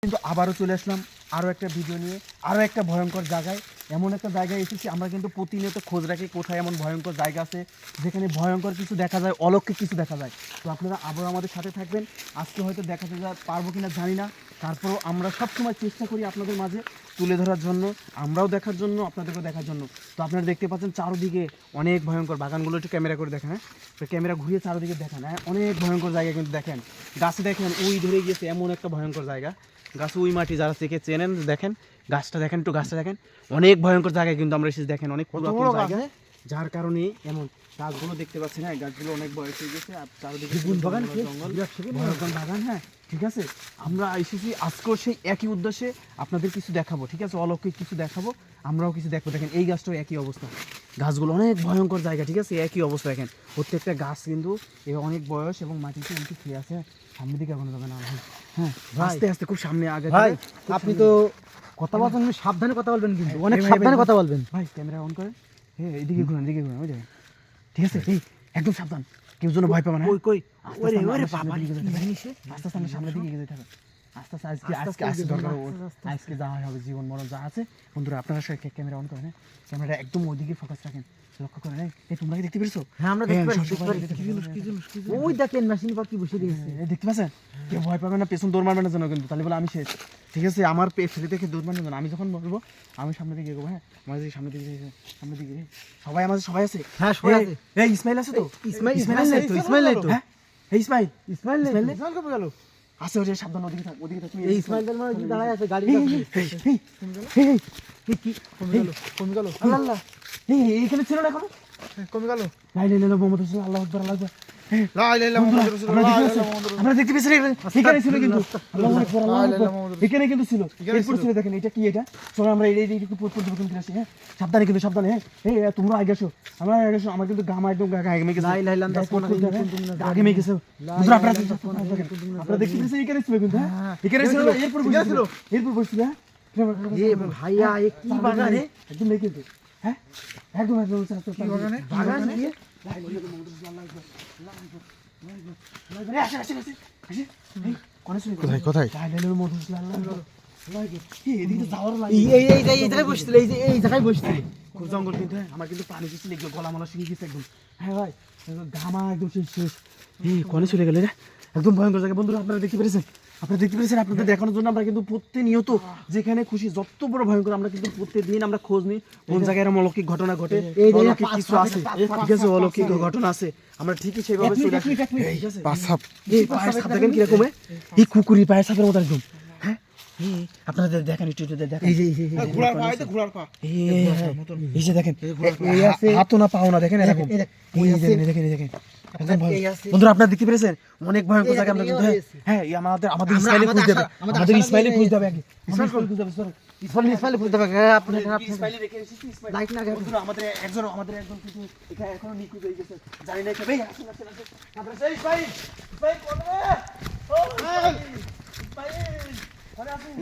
কিন্তু আবারও চলে আসলাম আরও একটা ভিডিও নিয়ে, আরও একটা ভয়ঙ্কর জায়গায়। এমন একটা জায়গায় এসেছি, আমরা কিন্তু প্রতিনিয়ত খোঁজ রাখি কোথায় এমন ভয়ঙ্কর জায়গা আছে যেখানে ভয়ঙ্কর কিছু দেখা যায়, অলৌকিক কিছু দেখা যায়। তো আপনারা আবারও আমাদের সাথে থাকবেন। আজকে হয়তো দেখাতে পারবো কিনা জানি না, তারপরেও আমরা সবসময় চেষ্টা করি আপনাদের মাঝে তুলে ধরার জন্য, আমরাও দেখার জন্য, আপনাদেরকেও দেখার জন্য। তো আপনারা দেখতে পাচ্ছেন চারদিকে অনেক ভয়ঙ্কর বাগানগুলো, একটু ক্যামেরা করে দেখেন। হ্যাঁ, তো ক্যামেরা ঘুরিয়ে চারদিকে দেখেন। হ্যাঁ, অনেক ভয়ঙ্কর জায়গা কিন্তু দেখেন। গাছে দেখেন ওই ধরে গিয়েছে, এমন একটা ভয়ঙ্কর জায়গা। গাছ ওই মাটি যারা থেকে চেনেন দেখেন, গাছটা দেখেন, একটু গাছটা দেখেন। অনেক ভয়ঙ্কর জায়গায় কিন্তু আমরা এসে দেখেন, অনেক পুরাতন জায়গা, যার কারণে এমন গাছগুলো দেখতে পাচ্ছেন। হ্যাঁ, গাছগুলো অনেক বয়স হয়ে গেছে, আর চারদিকে জঙ্গল, ভয়ঙ্কর বাগান। হ্যাঁ ঠিক আছে, আমরা এসেছি আজকেও সেই একই উদ্দেশ্যে আপনাদের কিছু দেখাবো, ঠিক আছে, অলৌকিক কিছু দেখাবো, আমরাও কিছু দেখবো। দেখেন এই গাছটাও একই অবস্থা, গাছগুলো অনেক ভয়ঙ্কর জায়গা, ঠিক আছে, একই অবস্থা। দেখেন প্রত্যেকটা গাছ কিন্তু এবার অনেক বয়স এবং মাটিতে কিন্তু খেয়ে আছে। সামনের দিকে এখনো যাবে না। হ্যাঁ, আস্তে আস্তে খুব সামনে আগে। ভাই আপনি তো কথা বলছেন, সাবধানে কথা বলবেন, কিন্তু অনেক সাবধানে কথা বলবেন। ভাই ক্যামেরা অন করেন। হ্যাঁ, এদিকে ঘুরেন, এদিকে ঘুরেন, ওই দেখেন, ঠিক আছে, এই একদম সাবধান, কেউ যেন ভয় পাবে না। কই কই ওরে ওরে বাবা, আস্তে আস্তে সামনের দিকে এগিয়ে থাকুন, আস্তে আস্তে। আজকে দরকার, আজকে যা হবে জীবন মরণ যা আছে। বন্ধুরা আপনারা সবাই ক্যামেরা অন করেন। হ্যাঁ, ক্যামেরাটা একদম ওইদিকে ফোকাস রাখেন, লক্ষ্য করেন। এই তোমরা কি দেখতে পেরেছো? হ্যাঁ, আমরা দেখতে পাচ্ছি। ওই দেখেন মেশিন পাখি বসে দিয়েছে, দেখতে পাচ্ছেন? কেউ ভয় পাবে না, পেছন দৌড় মারবে না যেন, কিন্তু তাহলে বলে আমি শেষ, ঠিক আছে। আমার ফেলে দেখে দৌড় মারবে না, আমি যখন বলবো আমি সামনে দিকে এগোবো। হ্যাঁ, আমাদের সামনের দিকে, সামনের দিকে সবাই, আমাদের সবাই আছে। হ্যাঁ সবাই আছে। এই ইসমাইল আছে তো? ইসমাইল নাই তো, ইসমাইল নাই তো। হ্যাঁ, এই ইসমাইল ইসমাইল কবে গেল? আছে, ওই যে সাবধান, ওদিকে থাক, ওদিকে থাক। এই ইসমাইল দাল মানে দাঁড়ায় আছে গাড়ি কাছে। এই কি কমে গেল আল্লাহ আল্লাহ, এই এইখানে ছিল না এখন? কমে গেল। লা ইলাহা ইল্লাল্লাহ মুহাম্মাদুর রাসূলুল্লাহ, আল্লাহু আকবার, আল্লাহু আকবার। লা ইলাহা ইল্লাল্লাহ মুহাম্মাদুর রাসূলুল্লাহ। আমরা দেখতে পেয়েছি এখানে ছিল, কিন্তু আল্লাহু আকবার, আল্লাহু আকবার, এখানে কিন্তু ছিল। এরপর ছিল, দেখেন এটা কি, এটা চলো আমরা এই একটু পড়তে কিন্তু আসি। হ্যাঁ, সাবধানে কিন্তু, সাবধানে। হ্যাঁ, এই তোমরা আগে আসো, আমরা আগে আসো, আমার কিন্তু গামা একদম আগে মেয়ে গেছে। লা ইলাহা ইল্লাল্লাহ আগে মেয়ে গেছে। বন্ধুরা আপনারা দেখতে পেয়েছি এখানে ছিল, কিন্তু হ্যাঁ এখানে ছিল, এরপর বসছিল, এরপর বসছিল। এ ভাইয়া এ কি বাগানে একদম নেই কিন্তু। হ্যাঁ, একদম একদম বাগান দিয়ে কোথায় কোথায় এই জায়গায় বসছিল, এই জায়গায় বসছিল। খুব জঙ্গল কিন্তু। হ্যাঁ, আমার কিন্তু পানি কিছু লেগে গলা মালা শুকিয়ে গেছে একদম। হ্যাঁ ভাই, ঘামা একদম শেষ। এই কনে চলে গেলে রে, একদম ভয়ঙ্কর জায়গা। বন্ধুরা আপনারা দেখতে পেরেছেন, আপনাদের দেখানোর জন্য আমরা কিন্তু প্রতিনিয়ত যেখানে খুশি যত বড় ভয়ঙ্কর, আমরা কিন্তু প্রত্যেকদিন আমরা খোঁজ নিই কোন জায়গায় এরকম অলৌকিক ঘটনা ঘটে, অলৌকিক কিছু আছে, ঠিক আছে, অলৌকিক ঘটনা আছে, আমরা ঠিকই সেভাবে চলে আসি। ঠিক আছে, এই পায়ের ছাপ দেখেন কিরকম, এই কুকুরি পায়ের ছাপের মতো একদম। হ্যাঁ, আপনারা দেখেন, একটু দেখেন, ঘোড়ার পা, এটা ঘোড়ার পা, এই যে দেখেন, হাতও না পাও না, দেখেন এরকম, দেখেন। বন্ধুরা আপনারা দেখতে পেরেছেন, অনেক ভয়ঙ্কর জায়গা আমরা কিন্তু। হ্যাঁ, আমাদের ইসমাইলে খুঁজে দেবে, আমাদের ইসমাইলে খুঁজে দেবে আগে, ইসমাইল খুঁজতে পারে। আপনি ইসমাইলে রেখে এসেছি, ইসমাইল লাইট না গেল। বন্ধুরা আমাদের একজন কিন্তু এখানে এখনো নিখোঁজ হয়ে গেছে, জানি না কে। ভাই আসুন আপনারা, সেই ইসমাইল কোন রে, ও ইসমাইল, আরে আসুন।